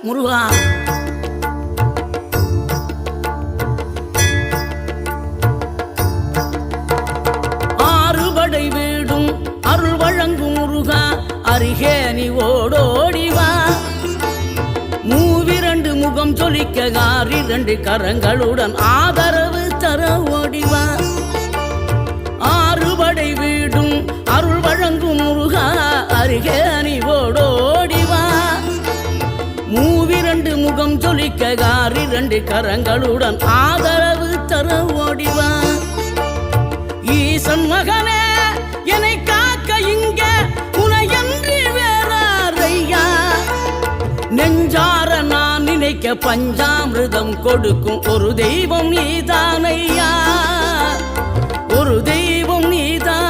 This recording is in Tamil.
முருகா. ஆறுபடை வீடும் அருள் வழங்கும் முருகா, அருகே நீ ஓடோடிவா. மூவிரண்டு முகம் சொலிக்க ஆறிரண்டு கரங்களுடன் ஆதரவு தர ஓடிவா. ஆறுபடை வீடும் அருள் வழங்கும் முருகா, அருகே நீ ஓடோடிவா. மூவிரண்டு முகம் சொலிக்க ஆறிரண்டு கரங்களுடன் ஆதரவு தர ஓடிவா. ஈசன் மகனே என்னை காக்க இங்க உனையன்றி வேறாரையா. நெஞ்சார நான் நினைக்க பஞ்சாமிர்தம் கொடுக்கும் ஒரு தெய்வம் நீதானையா, ஒரு தெய்வம் நீதான்.